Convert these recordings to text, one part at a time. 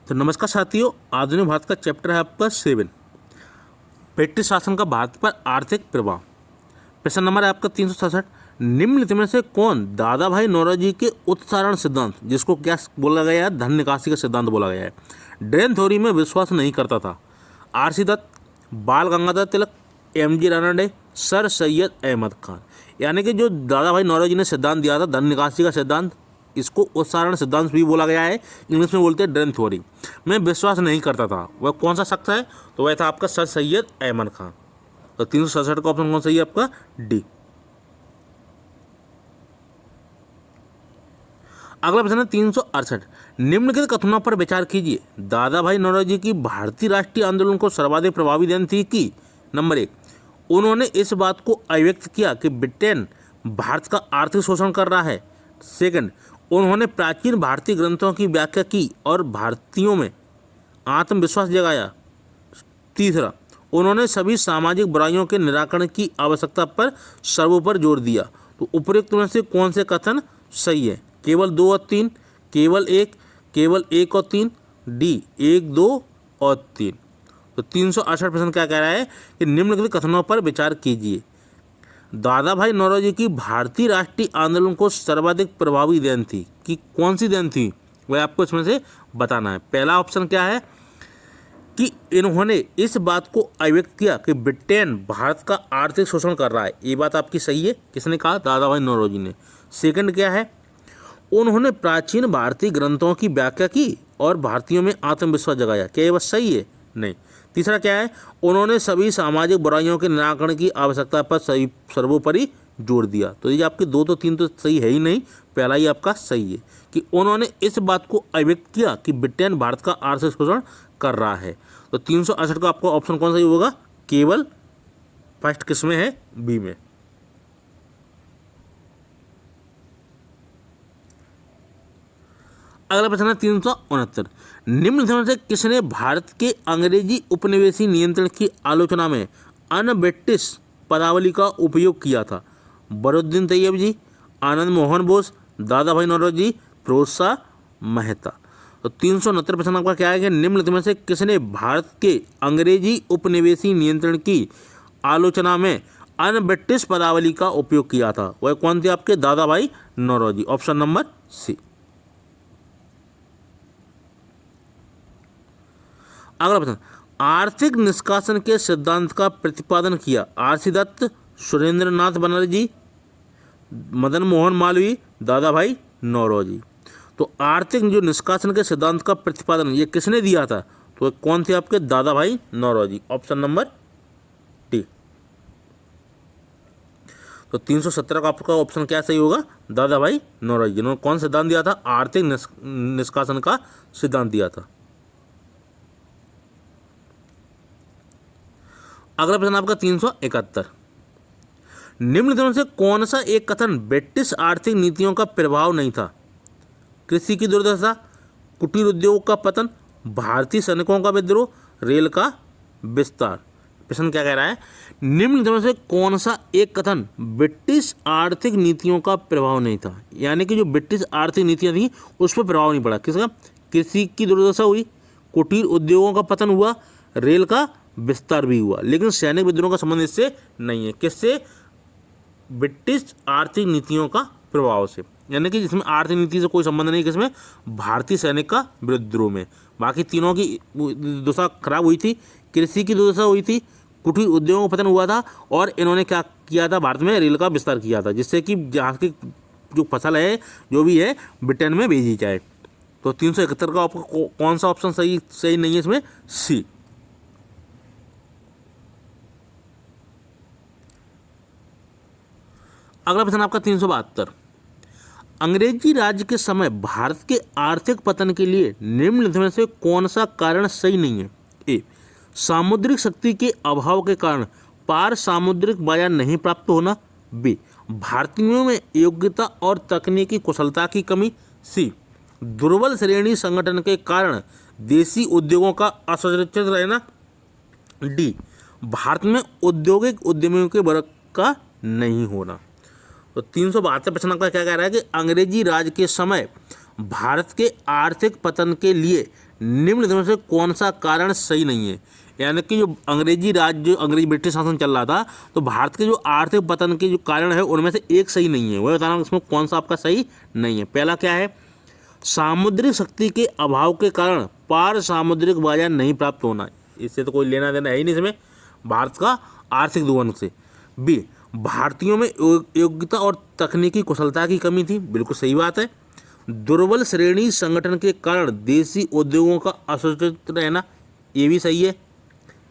तो नमस्कार साथियों, आधुनिक भारत का चैप्टर है आपका 7, ब्रिटिश शासन का भारत पर आर्थिक प्रभाव। प्रश्न नंबर है आपका 367। निम्नलिखित में से कौन दादा भाई नौरोजी के उत्सारण सिद्धांत, जिसको क्या बोला गया है, धन निकासी का सिद्धांत बोला गया है, ड्रेन थ्योरी में विश्वास नहीं करता था? आर.सी. दत्त, बाल गंगाधर तिलक, एम.जी. रानडे, सर सैयद अहमद खान। यानी कि जो दादा भाई नौरोजी ने सिद्धांत दिया था धन निकासी का सिद्धांत, इसको उत्सारण सिद्धांत भी बोला गया है, इंग्लिश में बोलते हैं ड्रेन थ्योरी, में विश्वास नहीं करता था। वह कौन सा शख्स है? तो वह था आपका सर सैयद अहमद खान। तो 367 का ऑप्शन कौन सा है आपका? डी। अगला प्रश्न है 368। निम्नलिखित कथनों पर विचार कीजिए। दादा भाई नौरोजी की भारतीय राष्ट्रीय आंदोलन को सर्वाधिक प्रभावी देन थी कि नंबर 1, उन्होंने इस बात को अभिव्यक्त किया कि ब्रिटेन भारत का आर्थिक शोषण कर रहा है। सेकंड, उन्होंने प्राचीन भारतीय ग्रंथों की व्याख्या की और भारतीयों में आत्मविश्वास जगाया। तीसरा, उन्होंने सभी सामाजिक बुराइयों के निराकरण की आवश्यकता पर सर्वोपरि जोर दिया। तो उपरोक्त में से कौन से कथन सही है? केवल 2 और 3, केवल 1, केवल 1 और 3, डी 1, 2 और 3। तो 368 प्रश्न क्या कह रहा है कि निम्नलिखित कथनों पर विचार कीजिए। दादा भाई नौरोजी की भारतीय राष्ट्रीय आंदोलन को सर्वाधिक प्रभावी देन थी कि कौन सी देन थी, वह आपको इसमें से बताना है। पहला ऑप्शन क्या है कि इन्होंने इस बात को अभिव्यक्त किया कि ब्रिटेन भारत का आर्थिक शोषण कर रहा है। ये बात आपकी सही है। किसने कहा? दादा भाई नौरोजी ने। सेकंड क्या है? उन्होंने प्राचीन भारतीय ग्रंथों की व्याख्या की और भारतीयों में आत्मविश्वास जगाया। क्या ये बात सही है? नहीं। तीसरा क्या है? उन्होंने सभी सामाजिक बुराइयों के निराकरण की आवश्यकता पर सर्वोपरि जोर दिया। तो ये आपके 2 तो 3 तो सही है ही नहीं, पहला ही आपका सही है कि उन्होंने इस बात को अभिव्यक्त किया कि ब्रिटेन भारत का आर्थिक शोषण कर रहा है। तो 368 का आपका ऑप्शन कौन सा ही होगा? केवल फर्स्ट किस में है? बी में। अगला प्रश्न है 369। निम्न में से किसने भारत के अंग्रेजी उपनिवेशी नियंत्रण की आलोचना में अन ब्रिटिश पदावली का उपयोग किया था? बरुद्दीन तैयब जी, आनंद मोहन बोस, दादा भाई नौरोजी, फिरोज शाह मेहता। तो 369 प्रश्न आपका क्या है कि निम्नलिखित में से किसने भारत के अंग्रेजी उपनिवेशी नियंत्रण की आलोचना में अन ब्रिटिश पदावली का उपयोग किया था? वह कौन थे आपके? दादा भाई नौरोजी। Option number C. अगला प्रश्न, आर्थिक निष्कासन के सिद्धांत का प्रतिपादन किया? आर.सी. दत्त, सुरेंद्र नाथ बनर्जी, मदन मोहन मालवीय, दादा भाई नौरोजी। तो आर्थिक जो निष्कासन के सिद्धांत का प्रतिपादन ये किसने दिया था? तो कौन थे आपके? दादा भाई नौरोजी। Option number D. तो 317 का आपका ऑप्शन क्या सही होगा? दादा भाई नौरोजी। जिन्होंने कौन सिद्धांत दिया था? आर्थिक निष्कासन का सिद्धांत दिया था। अगला प्रश्न आपका 371। निम्नलिखित में से कौन सा एक कथन ब्रिटिश आर्थिक नीतियों का प्रभाव नहीं था? कृषि की दुर्दशा, कुटीर उद्योग का पतन, भारतीय सैनिकों का विद्रोह, रेल का विस्तार। प्रश्न क्या कह रहा है? निम्नलिखित में से कौन सा एक कथन ब्रिटिश आर्थिक नीतियों का प्रभाव नहीं था? यानी कि जो ब्रिटिश आर्थिक नीतियां थी उस पर प्रभाव नहीं पड़ा। किसका? कृषि की दुर्दशा हुई, कुटीर उद्योगों का पतन हुआ, रेल का विस्तार भी हुआ, लेकिन सैनिक विद्रोह का संबंध इससे नहीं है। किससे? ब्रिटिश आर्थिक नीतियों का प्रभाव से। यानी कि जिसमें आर्थिक नीति से कोई संबंध नहीं, किसमें? भारतीय सैनिक का विद्रोह में। बाकी तीनों की दशा खराब हुई थी, कृषि की दुर्दशा हुई थी, कुटीर उद्योगों का पतन हुआ था, और इन्होंने क्या किया था? भारत में रेल का विस्तार किया था, जिससे कि यहाँ की जो फसल है जो भी है ब्रिटेन में भेजी जाए। तो 371 का आपको कौन सा ऑप्शन सही नहीं है इसमें? सी। अगला प्रश्न आपका 372। अंग्रेजी राज्य के समय भारत के आर्थिक पतन के लिए निम्नलिखित में से कौन सा कारण सही नहीं है? ए, सामुद्रिक शक्ति के अभाव के कारण पार सामुद्रिक बाजार नहीं प्राप्त होना। बी, भारतीयों में योग्यता और तकनीकी कुशलता की कमी। सी, दुर्बल श्रेणी संगठन के कारण देसी उद्योगों का असुरक्षित रहना। डी, भारत में औद्योगिक उद्यमियों के वर्ग का नहीं होना। तो 372 प्रश्न का क्या कह रहा है कि अंग्रेजी राज के समय भारत के आर्थिक पतन के लिए निम्न में से कौन सा कारण सही नहीं है। यानी कि जो अंग्रेजी राज, जो अंग्रेजी ब्रिटिश शासन चल रहा था, तो भारत के जो आर्थिक पतन के जो कारण है उनमें से एक सही नहीं है। वह बताना इसमें कौन सा आपका सही नहीं है। पहला क्या है, सामुद्रिक शक्ति के अभाव के कारण पार सामुद्रिक बाजार नहीं प्राप्त होना। इससे तो कोई लेना देना है ही नहीं इसमें भारत का आर्थिक दोहन से। बी, भारतीयों में योग्यता और तकनीकी कुशलता की कमी थी। बिल्कुल सही बात है। दुर्बल श्रेणी संगठन के कारण देसी उद्योगों का असुरक्षित रहना, ये भी सही है।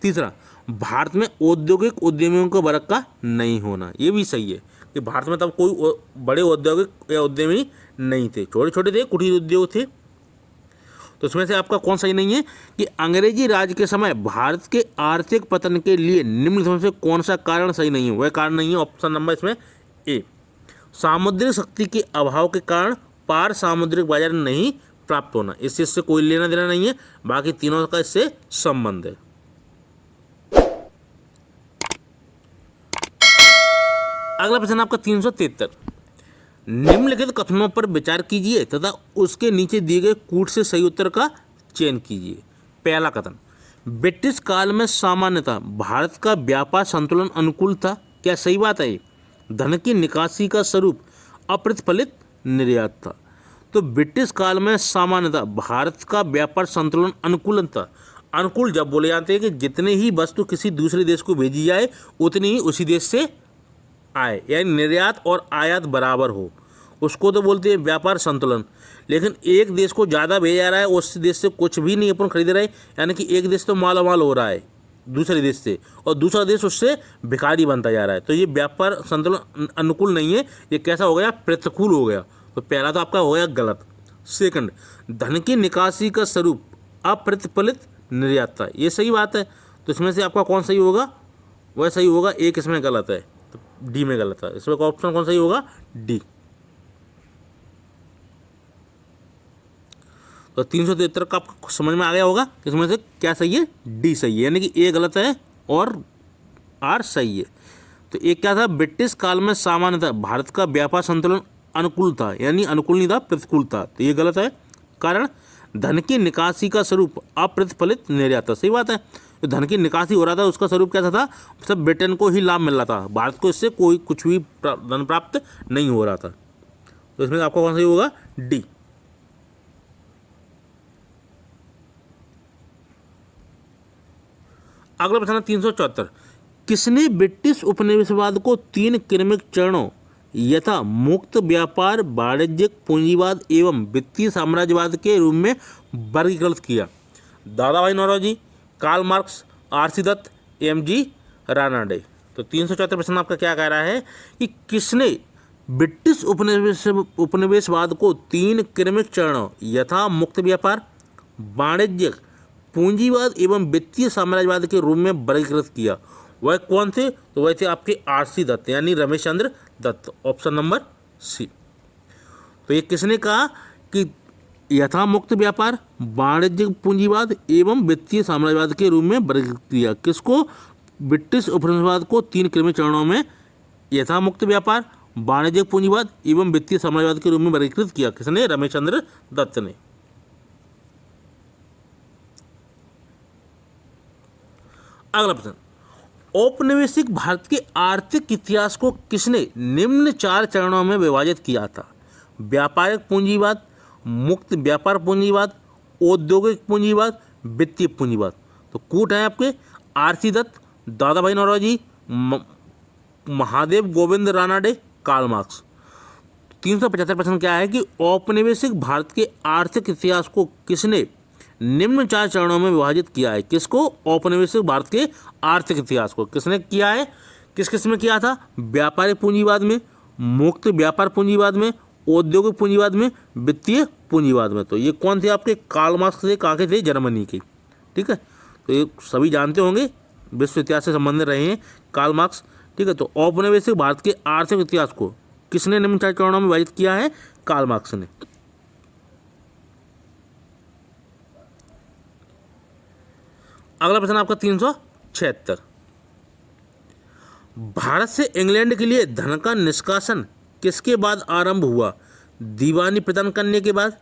तीसरा, भारत में औद्योगिक उद्यमियों का बरक्का नहीं होना, ये भी सही है कि भारत में तब कोई बड़े औद्योगिक या उद्यमी नहीं थे, छोटे छोटे थे, कुटीर उद्योग थे। तो इसमें से आपका कौन सही नहीं है कि अंग्रेजी राज के समय भारत के आर्थिक पतन के लिए निम्न में से कौन सा कारण सही नहीं है। वह कारण नहीं है ऑप्शन नंबर इसमें ए, सामुद्रिक शक्ति के अभाव के कारण पार सामुद्रिक बाजार नहीं प्राप्त होना। इससे कोई लेना देना नहीं है, बाकी तीनों का इससे संबंध है। अगला प्रश्न आपका 373, निम्नलिखित कथनों पर विचार कीजिए तथा उसके नीचे दिए गए कूट से सही उत्तर का चयन कीजिए। पहला कथन, ब्रिटिश काल में सामान्यतः भारत का व्यापार संतुलन अनुकूल था। क्या सही बात है? धन की निकासी का स्वरूप अप्रतिफलित निर्यात था। तो ब्रिटिश काल में सामान्यतः भारत का व्यापार संतुलन अनुकूलन था। अनुकूल जब बोले जाते हैं कि जितने ही वस्तु किसी दूसरे देश को भेजी जाए उतनी ही उसी देश से आए, यानी निर्यात और आयात बराबर हो, उसको तो बोलते हैं व्यापार संतुलन। लेकिन एक देश को ज़्यादा भेजा जा रहा है, उस देश से कुछ भी नहीं अपन खरीद रहे, यानी कि एक देश तो माला माल हो रहा है दूसरे देश से और दूसरा देश उससे भिखारी बनता जा रहा है। तो ये व्यापार संतुलन अनुकूल नहीं है, ये कैसा हो गया? प्रतिकूल हो गया। तो पहला तो आपका हो गया गलत। सेकंड, धन की निकासी का स्वरूप अप्रतिफलित निर्यात था, ये सही बात है। तो इसमें से आपका कौन सही होगा? वह सही होगा, एक इसमें गलत है, तो डी में गलत है। इसमें ऑप्शन कौन सही होगा? डी। तो 373 का आपको समझ में आ गया होगा इसमें से क्या सही है? डी सही है, यानी कि ए गलत है और आर सही है। तो एक क्या था? ब्रिटिश काल में सामान्यतः भारत का व्यापार संतुलन अनुकूल था, यानी अनुकूल नहीं था, प्रतिकूल था, तो ये गलत है। कारण धन की निकासी का स्वरूप अप्रतिफलित निर्यात था, सही बात है। तो धन की निकासी हो रहा था, उसका स्वरूप कैसा था? सब ब्रिटेन को ही लाभ मिल रहा था, भारत को इससे कोई कुछ भी धन प्राप्त नहीं हो रहा था। तो इसमें आपका कौन सही होगा? डी। अगला प्रश्न 374, किसने ब्रिटिश उपनिवेशवाद को 3 क्रमिक चरणों यथा मुक्त व्यापार, वाणिज्यिक पूंजीवाद एवं वित्तीय साम्राज्यवाद के रूप में वर्गीकृत किया? Dadabhai Naoroji, Karl Marx, R C. Dutt, M G. Ranade. तो 374 प्रश्न आपका क्या कह रहा है कि किसने ब्रिटिश उपनिवेशवाद को 3 क्रमिक चरणों यथा मुक्त व्यापार, वाणिज्यिक पूंजीवाद एवं वित्तीय साम्राज्यवाद के रूप में वर्गीकृत किया? वह कौन थे? तो वह थे आपके आर.सी. दत्त, यानी Ramesh Chandra Dutt, option number C. तो ये किसने कहा कि यथा मुक्त व्यापार, वाणिज्यिक पूंजीवाद एवं वित्तीय साम्राज्यवाद के रूप में वर्गीकृत किया? किसको? ब्रिटिश उपनिवेशवाद को 3 क्रमिक चरणों में यथा मुक्त व्यापार, वाणिज्यिक पूंजीवाद एवं वित्तीय साम्राज्यवाद के रूप में वर्गीकृत किया? किसने? रमेश चंद्र दत्त ने। अगला प्रश्न, औपनिवेशिक भारत के आर्थिक इतिहास को किसने निम्न 4 चरणों में विभाजित किया था? व्यापारिक पूंजीवाद, मुक्त व्यापार पूंजीवाद, औद्योगिक पूंजीवाद, वित्तीय पूंजीवाद। तो कूट है आपके आर.सी. दत्त, दादा भाई नौरोजी, महादेव गोविंद रानाडे, कार्ल मार्क्स। 375 प्रश्न क्या है कि औपनिवेशिक भारत के आर्थिक इतिहास को किसने निम्न 4 चरणों में विभाजित किया है? किसको? औपनिवेशिक भारत के आर्थिक इतिहास को किसने किया है? किस किस में किया था? व्यापारिक पूंजीवाद में, मुक्त व्यापार पूंजीवाद में, औद्योगिक पूंजीवाद में, वित्तीय पूंजीवाद में। तो ये कौन थे आपके? कार्ल मार्क्स थे। कहाँ के थे? जर्मनी के। ठीक है, तो ये सभी जानते होंगे, विश्व इतिहास से संबंधित रहे हैं कार्ल मार्क्स। ठीक है, तो औपनिवेशिक भारत के आर्थिक इतिहास को किसने निम्न 4 चरणों में विभाजित किया है? कार्ल मार्क्स ने। अगला प्रश्न आपका 376, भारत से इंग्लैंड के लिए धन का निष्कासन किसके बाद आरंभ हुआ? दीवानी प्रदान करने के बाद,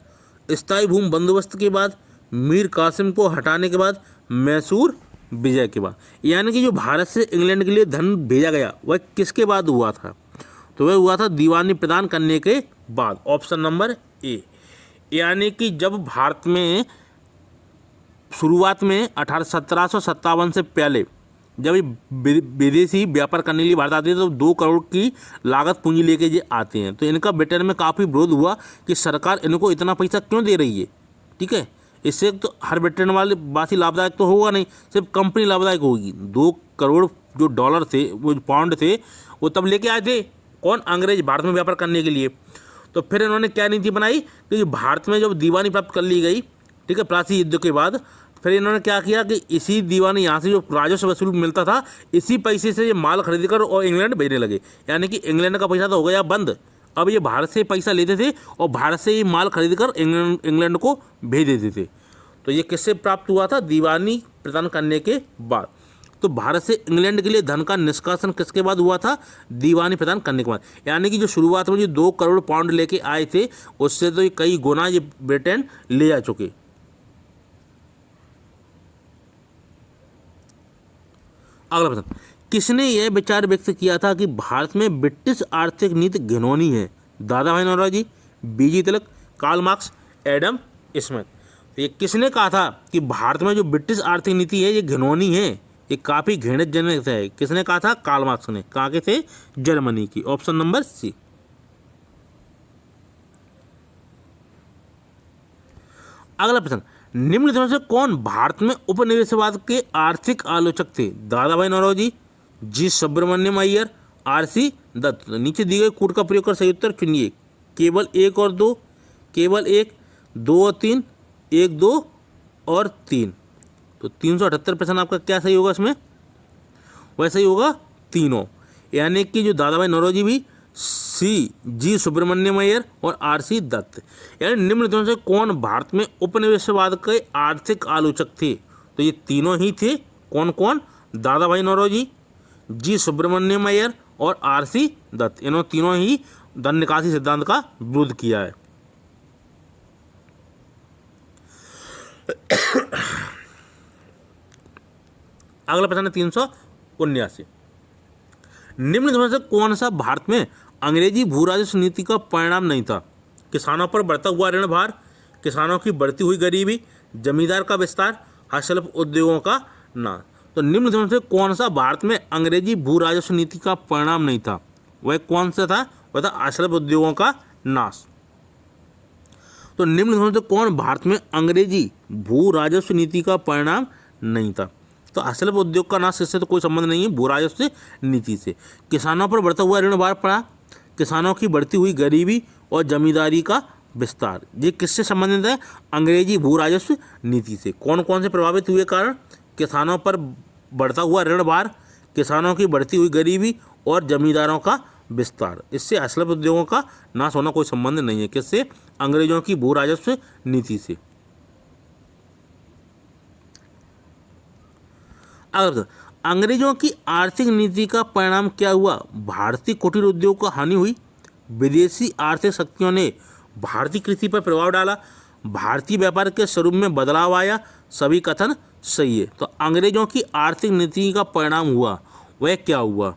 स्थायी भूमि बंदोबस्त के बाद, मीर कासिम को हटाने के बाद, मैसूर विजय के बाद। यानी कि जो भारत से इंग्लैंड के लिए धन भेजा गया वह किसके बाद हुआ था? तो वह हुआ था दीवानी प्रदान करने के बाद, ऑप्शन नंबर ए। यानी कि जब भारत में शुरुआत में 1757 से पहले जब ये विदेशी व्यापार करने के लिए भारत आते हैं तो 2 करोड़ की लागत पूंजी लेके ये आते हैं। तो इनका ब्रिटेन में काफ़ी विरोध हुआ कि सरकार इनको इतना पैसा क्यों दे रही है। ठीक है, इससे तो हर ब्रिटेन वाले वासी लाभदायक तो होगा नहीं, सिर्फ कंपनी लाभदायक होगी। 2 करोड़ जो डॉलर थे, वो पाउंड थे, वो तब लेके आए थे कौन? अंग्रेज, भारत में व्यापार करने के लिए। तो फिर इन्होंने क्या नीति बनाई कि भारत में जब दीवानी प्राप्त कर ली गई, ठीक है, प्लासी युद्ध के बाद, फिर इन्होंने क्या किया कि इसी दीवानी यहाँ से जो राजस्व वसूल मिलता था, इसी पैसे से ये माल खरीद कर और इंग्लैंड भेजने लगे। यानी कि इंग्लैंड का पैसा तो हो गया बंद, अब ये भारत से पैसा लेते थे और भारत से ही माल खरीद कर इंग्लैंड को भेज देते थे। तो ये किससे प्राप्त हुआ था? दीवानी प्रदान करने के बाद। तो भारत से इंग्लैंड के लिए धन का निष्कासन किसके बाद हुआ था? दीवानी प्रदान करने के बाद। यानी कि जो शुरुआत में जो 2 करोड़ पाउंड लेके आए थे, उससे तो ये कई गुना ये ब्रिटेन ले जा चुके। अगला प्रश्न, किसने यह विचार व्यक्त किया था कि भारत में ब्रिटिश आर्थिक नीति घिनौनी है? दादा भाई नौरोजी, बीजी तिलक, कार्ल मार्क्स, एडम स्मिथ। तो ये किसने कहा था कि भारत में जो ब्रिटिश आर्थिक नीति है ये घिनौनी है, ये काफ़ी घृणितजनक है? किसने कहा था? कार्ल मार्क्स ने। कहाँ के थे? जर्मनी की, ऑप्शन नंबर सी। अगला प्रश्न, निम्न से कौन भारत में उपनिवेशवाद के आर्थिक आलोचक थे? दादा भाई नौरोजी, जी सुब्रमण्यम अय्यर, आरसी दत्त। नीचे दिए गए कूट का प्रयोग कर सही उत्तर चुनिए। केवल 1 और 2, केवल 1, 2 और 3, 1, 2 और 3। तो 378% आपका क्या सही होगा इसमें? वैसे ही होगा तीनों। यानी कि जो दादा भाई नौरोजी भी, सी जी सुब्रमण्यम अय्यर और आरसी दत्त। यानी निम्न से कौन भारत में उपनिवेशवाद के आर्थिक आलोचक थे? तो ये तीनों ही थे। कौन कौन? दादा भाई नौरोजी, जी सुब्रमण्यम अय्यर और आरसी दत्त। इन्होंने तीनों ही धन निकासी सिद्धांत का विरोध किया है। अगला प्रश्न है 379, निम्न से कौन सा भारत में अंग्रेजी भू राजस्व नीति का परिणाम नहीं था? किसानों पर बढ़ता हुआ ऋण भार, किसानों की बढ़ती हुई गरीबी, जमींदार का विस्तार, हस्तशिल्प उद्योगों का नाश। तो निम्न से कौन सा भारत में अंग्रेजी भू राजस्व नीति का परिणाम नहीं था? वह कौन सा था? वह था हस्तशिल्प उद्योगों का नाश। तो निम्न से कौन भारत में अंग्रेजी भू राजस्व नीति का परिणाम नहीं था? तो हस्तशिल्प उद्योग का नाश इससे तो कोई संबंध नहीं है भू राजस्व नीति से। किसानों पर बढ़ता हुआ ऋण भार पड़ा, किसानों की बढ़ती हुई गरीबी और जमींदारी का विस्तार, ये किससे संबंधित है? अंग्रेजी भू राजस्व नीति से। कौन कौन से प्रभावित हुए कारण? किसानों पर बढ़ता हुआ ऋण भार, किसानों की बढ़ती हुई गरीबी और जमींदारों का विस्तार। इससे हस्तशिल्प उद्योगों का नाश होना कोई संबंध नहीं है। किससे? अंग्रेजों की भू राजस्व नीति से। अगर अंग्रेजों की आर्थिक नीति का परिणाम क्या हुआ? भारतीय कुटीर उद्योग को हानि हुई, विदेशी आर्थिक शक्तियों ने भारतीय कृषि पर प्रभाव डाला, भारतीय व्यापार के स्वरूप में बदलाव आया। सभी कथन सही है। तो अंग्रेजों की आर्थिक नीति का परिणाम हुआ, वह क्या हुआ?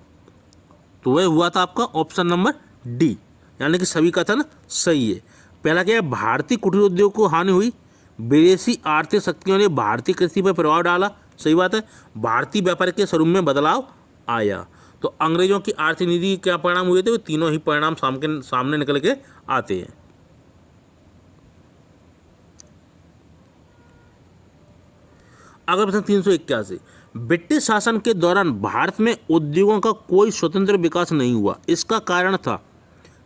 तो वह हुआ था आपका ऑप्शन नंबर डी, यानी कि सभी कथन सही है। पहला क्या है? भारतीय कुटीर उद्योग को हानि हुई, विदेशी आर्थिक शक्तियों ने भारतीय कृषि पर प्रभाव डाला, सही बात है। भारतीय व्यापार के स्वरूप में बदलाव आया। तो अंग्रेजों की आर्थिक नीति के क्या परिणाम हुए थे? वो तीनों ही परिणाम सामने निकल के आते हैं। अगला प्रश्न 381, ब्रिटिश शासन के दौरान भारत में उद्योगों का कोई स्वतंत्र विकास नहीं हुआ। इसका कारण था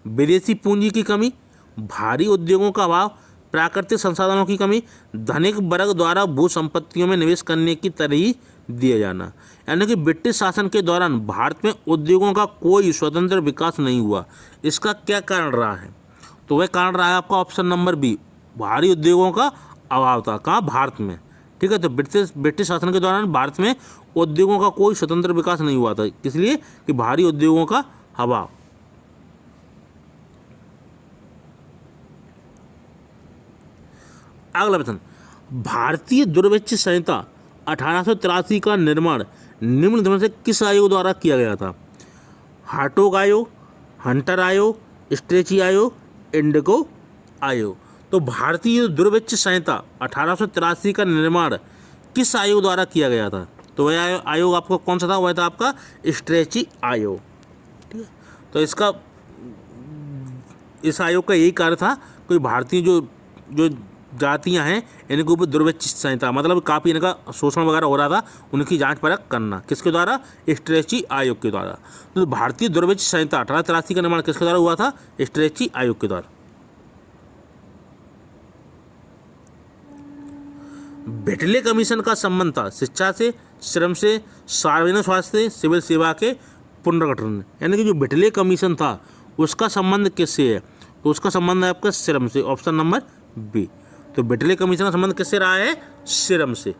विदेशी पूंजी की कमी, भारी उद्योगों का अभाव, प्राकृतिक संसाधनों की कमी, धनिक वर्ग द्वारा भू संपत्तियों में निवेश करने की तरजीह दिया जाना। यानी कि ब्रिटिश शासन के दौरान भारत में उद्योगों का कोई स्वतंत्र विकास नहीं हुआ। इसका क्या कारण रहा है? तो वह कारण रहा है आपका ऑप्शन नंबर बी, भारी उद्योगों का अभाव था। कहाँ? भारत में। ठीक है, तो ब्रिटिश शासन के दौरान भारत में उद्योगों का कोई स्वतंत्र विकास नहीं हुआ था, इसलिए कि भारी उद्योगों का अभाव। अगला प्रश्न, भारतीय दुर्भिक्ष संहिता 1883 का निर्माण निम्न में से किस आयोग द्वारा किया गया था? हार्टोग आयोग, हंटर आयोग, स्ट्रेची आयोग, इंडिको आयोग। तो भारतीय दुर्भिक्ष संहिता 1883 का निर्माण किस आयोग द्वारा किया गया था? तो वह आयोग आपको कौन सा था? वह था आपका स्ट्रेची आयोग। ठीक है, तो इस आयोग का यही कार्य था, कोई भारतीय जो जातियां हैं इनके ऊपर दुर्भिक्ष संहिता, मतलब काफ़ी इनका शोषण वगैरह हो रहा था, उनकी जांच परख करना किसके द्वारा? स्ट्रेची आयोग के द्वारा। तो भारतीय दुर्भिक्ष संहिता 1883 का निर्माण किसके द्वारा हुआ था? स्ट्रेची आयोग के द्वारा। बेटले कमीशन का संबंध था शिक्षा से, श्रम से, सार्वजनिक स्वास्थ्य से, सिविल सेवा के पुनर्गठन। यानी कि जो बेटले कमीशन था उसका संबंध किससे है? तो उसका संबंध है आपका श्रम से, ऑप्शन नंबर बी। तो बेटले कमीशन का संबंध किससे रहा है? श्रम से।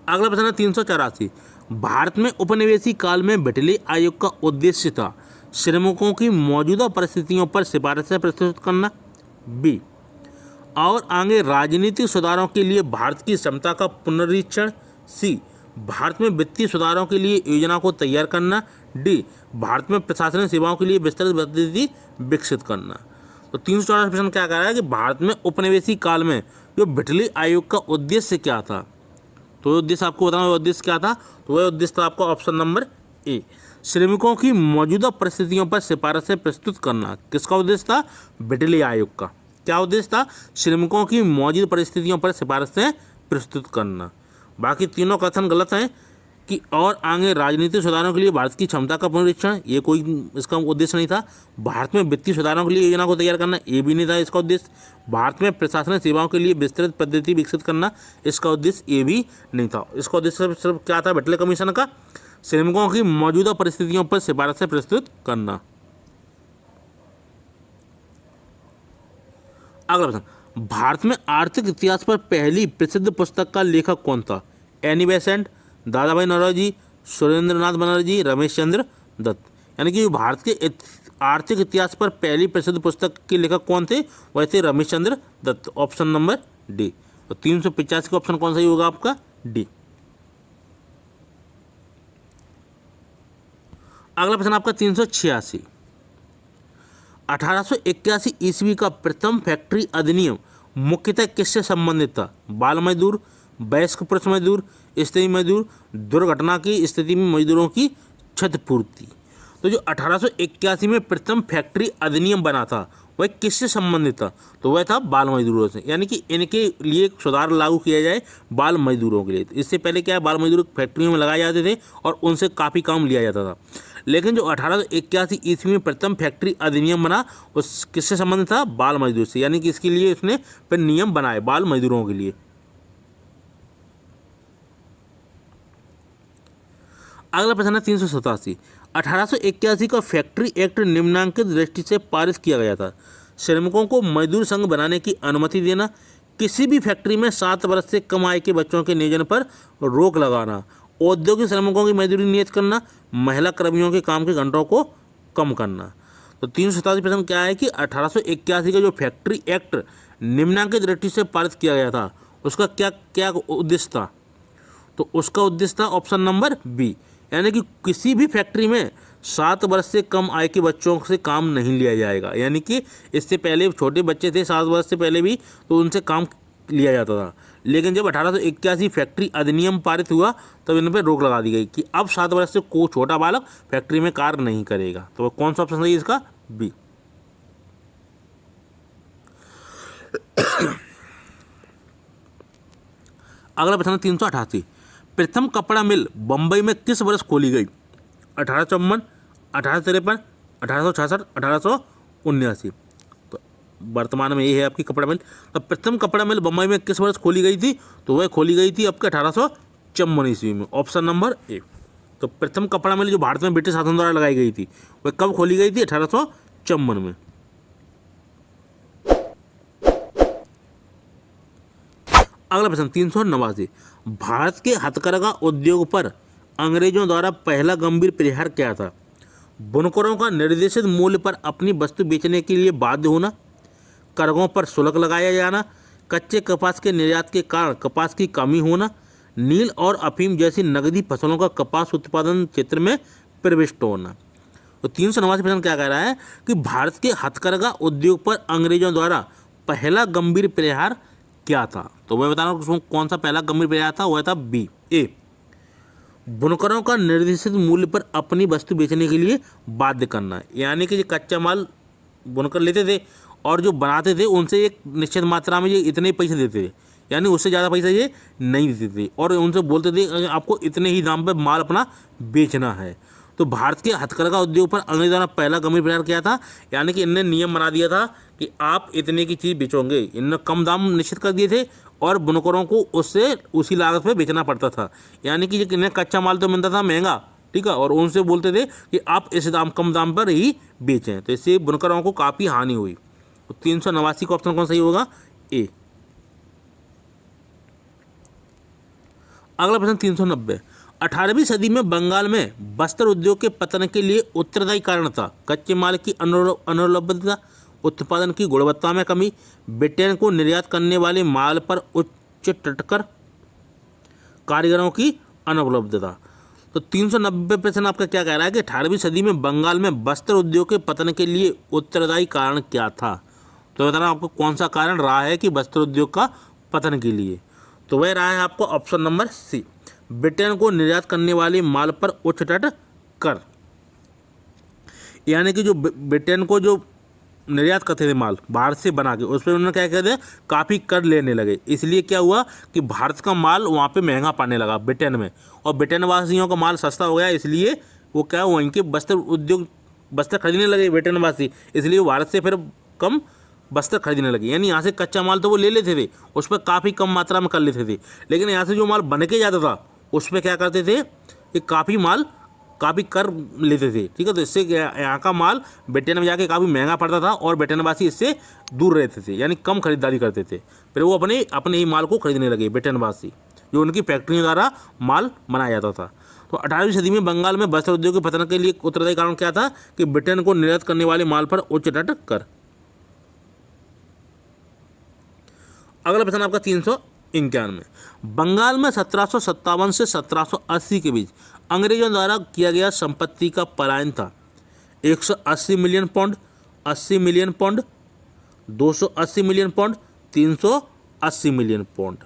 अगला प्रश्न है 384। भारत में उपनिवेशी काल में बेटले आयोग का उद्देश्य था श्रमिकों की मौजूदा परिस्थितियों पर सिफारिशें प्रस्तुत करना, बी, और आगे राजनीतिक सुधारों के लिए भारत की क्षमता का पुनरीक्षण, सी, भारत में वित्तीय सुधारों के लिए योजना को तैयार करना, डी, भारत में प्रशासनिक सेवाओं के लिए विस्तृत पद्धति विकसित करना। तो 384 प्रश्न क्या कह रहा है कि भारत में उपनिवेशी काल में जो बेटले आयोग का उद्देश्य क्या था? तो उद्देश्य आपको बताना, उद्देश्य क्या था? तो वह उद्देश्य था आपका ऑप्शन नंबर ए, श्रमिकों की मौजूदा परिस्थितियों पर सिफारिशें प्रस्तुत करना। किसका उद्देश्य था? बेटले आयोग का। क्या उद्देश्य था? श्रमिकों की मौजूदा परिस्थितियों पर सिफारिशें प्रस्तुत करना। बाकी तीनों कथन गलत हैं कि और आगे राजनीतिक सुधारों के लिए भारत की क्षमता का पुनरीक्षण, ये कोई इसका उद्देश्य नहीं था। भारत में वित्तीय सुधारों के लिए योजना को तैयार करना, ये भी नहीं था इसका उद्देश्य। भारत में प्रशासनिक सेवाओं के लिए विस्तृत पद्धति विकसित करना, इसका उद्देश्य ये भी नहीं था। इसका उद्देश्य सिर्फ क्या था बेटले कमीशन का? श्रमिकों की मौजूदा परिस्थितियों पर सिफारिशें प्रस्तुत करना। अगला प्रश्न, भारत में आर्थिक इतिहास पर पहली प्रसिद्ध पुस्तक का लेखक कौन था? एनी बेसेंट, दादा भाई नौरोजी, सुरेंद्रनाथ बनर्जी, रमेश चंद्र दत्त। यानी कि भारत के आर्थिक इतिहास पर पहली प्रसिद्ध पुस्तक के लेखक कौन थे? वह थे Ramesh Chandra Dutt, option number D. तो 385 का ऑप्शन कौन सा ही होगा आपका? डी। अगला प्रश्न आपका 386। 1881 ईस्वी का प्रथम फैक्ट्री अधिनियम मुख्यतः किससे संबंधित था? बाल मजदूर, वयस्क पुरुष मजदूर, स्त्री मजदूर, दुर्घटना की स्थिति में मजदूरों की क्षतिपूर्ति। तो जो 1881 में प्रथम फैक्ट्री अधिनियम बना था वह किससे संबंधित था? तो वह था बाल मजदूरों से। यानी कि इनके लिए सुधार लागू किया जाए बाल मजदूरों के लिए। इससे पहले क्या है, बाल मजदूर फैक्ट्रियों में लगाए जाते थे और उनसे काफ़ी काम लिया जाता था। लेकिन जो 1881 ईस्वी में प्रथम फैक्ट्री अधिनियम बना उस किससे संबंधित था? बाल मजदूर से। यानी कि इसके लिए इसने फिर नियम बनाए बाल मजदूरों के लिए। अगला प्रश्न है 387। 1881 का फैक्ट्री एक्ट निम्नांकित दृष्टि से पारित किया गया था। श्रमिकों को मजदूर संघ बनाने की अनुमति देना, किसी भी फैक्ट्री में 7 वर्ष से कम आय के बच्चों के नियोजन पर रोक लगाना, औद्योगिक श्रमिकों की मजदूरी नियत करना, महिला कर्मियों के काम के घंटों को कम करना। तो 387 प्रश्न क्या है कि 1881 का जो फैक्ट्री एक्ट निम्नांकित दृष्टि से पारित किया गया था उसका क्या क्या उद्देश्य था? तो उसका उद्देश्य था ऑप्शन नंबर बी, यानी कि किसी भी फैक्ट्री में 7 वर्ष से कम आय के बच्चों से काम नहीं लिया जाएगा। यानी कि इससे पहले छोटे बच्चे थे 7 वर्ष से पहले भी, तो उनसे काम लिया जाता था। लेकिन जब 1881 फैक्ट्री अधिनियम पारित हुआ तब इन पर रोक लगा दी गई कि अब 7 वर्ष से कोई छोटा बालक फैक्ट्री में कार्य नहीं करेगा। तो कौन सा ऑप्शन है इसका? बी। अगला प्रश्न 388। प्रथम कपड़ा मिल बम्बई में किस वर्ष खोली गई? 1854, 1853, 1866, 1879। तो वर्तमान में ये है आपकी कपड़ा मिल। तो प्रथम कपड़ा मिल बम्बई में किस वर्ष खोली गई थी? तो वह खोली गई थी आपके 1854 ईस्वी में, ऑप्शन नंबर ए। तो प्रथम कपड़ा मिल जो भारत में ब्रिटिश शासन द्वारा लगाई गई थी वह कब खोली गई थी? 1854 में। अगला प्रश्न 389। भारत के हथकरघा उद्योग पर अंग्रेजों द्वारा पहला गंभीर प्रहार क्या था? बुनकरों का निर्देशित मूल्य पर अपनी वस्तु बेचने के लिए बाध्य होना, कार्गों पर शुल्क लगाया जाना, कच्चे कपास के निर्यात के कारण कपास की कमी होना, नील और अफीम जैसी नकदी फसलों का कपास उत्पादन क्षेत्र में प्रविष्ट होना। तो 389 प्रश्न क्या कह रहा है कि भारत के हथकरघा उद्योग पर अंग्रेजों द्वारा पहला गंभीर प्रहार क्या था। तो मैं बता रहा हूँ उसमें कौन सा पहला गंभीर प्रहार था, वह था बी, ए, बुनकरों का निर्देशित मूल्य पर अपनी वस्तु बेचने के लिए बाध्य करना। यानी कि जो कच्चा माल बुनकर लेते थे और जो बनाते थे उनसे एक निश्चित मात्रा में ये इतने पैसे देते थे, यानी उससे ज़्यादा पैसा ये नहीं देते थे और उनसे बोलते थे आपको इतने ही दाम पर माल अपना बेचना है। तो भारत के हथकरघा उद्योग पर अंग्रेजों द्वारा पहला गंभीर प्रहार किया था, यानी कि इनने नियम बना दिया था कि आप इतने की चीज़ बेचोगे। इनने कम दाम निश्चित कर दिए थे और बुनकरों को उससे उसी लागत पे बेचना पड़ता था, यानी कि इन्हें कच्चा माल तो मिलता था महंगा, ठीक है, और उनसे बोलते थे कि आप इस कम दाम पर ही बेचें। तो इससे बुनकरों को काफ़ी हानि हुई। तो 389 का ऑप्शन कौन सही होगा, ए। अगला प्रश्न 390, 18वीं सदी में बंगाल में वस्त्र उद्योग के पतन के लिए उत्तरदायी कारण था कच्चे माल की अनुपलब्धता, उत्पादन की गुणवत्ता में कमी, ब्रिटेन को निर्यात करने वाले माल पर उच्च टटकर, कारीगरों की अनुपलब्धता। तो 390 प्रश्न आपका क्या कह रहा है कि 18वीं सदी में बंगाल में वस्त्र उद्योग के पतन के लिए उत्तरदायी कारण क्या था। तो बताना आपको कौन सा कारण रहा है कि वस्त्र उद्योग का पतन के लिए। तो वह रहा है आपको ऑप्शन नंबर सी, ब्रिटेन को निर्यात करने वाले माल पर उच्च कर, यानी कि जो ब्रिटेन को जो निर्यात करते थे माल बाहर से बना के, उस पर उन्होंने क्या कहते हैं काफ़ी कर लेने लगे। इसलिए क्या हुआ कि भारत का माल वहाँ पे महंगा पड़ने लगा ब्रिटेन में, और ब्रिटेन वासियों का माल सस्ता हो गया, इसलिए वो क्या वहीं के वस्त्र उद्योग वस्त्र खरीदने लगे ब्रिटेन वासी, इसलिए वो भारत से फिर कम वस्त्र खरीदने लगे। यानी यहाँ से कच्चा माल तो वो ले लेते थे, उस पर काफ़ी कम मात्रा में कर लेते थे, लेकिन यहाँ से जो माल बन के जाता था उस पर क्या करते थे कि काफ़ी कर लेते थे, ठीक है। तो इससे यहाँ का माल ब्रिटेन में जाके काफ़ी महंगा पड़ता था और ब्रिटेनवासी इससे दूर रहते थे, यानी कम खरीदारी करते थे। फिर वो अपने ही माल को खरीदने लगे ब्रिटेनवासी, जो उनकी फैक्ट्रियों द्वारा माल बनाया जाता था। तो 18वीं सदी में बंगाल में वस्त्र उद्योग के पतन के लिए उत्तरदायी कारण क्या था कि ब्रिटेन को निर्यात करने वाले माल पर उच्च कर। अगला प्रश्न आपका 391, बंगाल में 1757 से 1780 के बीच अंग्रेजों द्वारा किया गया संपत्ति का पलायन था 180 million pound, 80 million pound, 280 million pound, 380 million pound.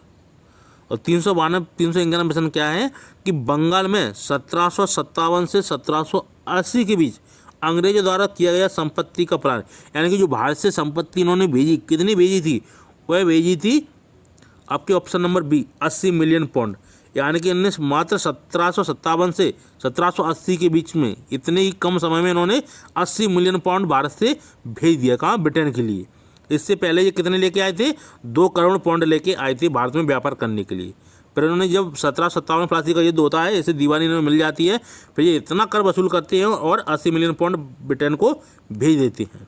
और 391 प्रश्न क्या है कि बंगाल में 1757 से 1780 के बीच अंग्रेजों द्वारा किया गया संपत्ति का पलायन, यानी कि जो भारत से संपत्ति इन्होंने भेजी, कितनी भेजी थी, वह भेजी थी आपके option number B 80 million pound, यानी कि इन्होंने मात्र 1757 से 1780 के बीच में इतने ही कम समय में इन्होंने 80 मिलियन पाउंड भारत से भेज दिया, कहाँ, ब्रिटेन के लिए। इससे पहले ये कितने लेके आए थे, 2 करोड़ पाउंड लेके आए थे भारत में व्यापार करने के लिए। फिर इन्होंने जब 1757 प्लासी का युद्ध होता है, इसे दीवानी इन्हें मिल जाती है, फिर ये इतना कर वसूल करते हैं और 80 मिलियन पाउंड ब्रिटेन को भेज देते हैं।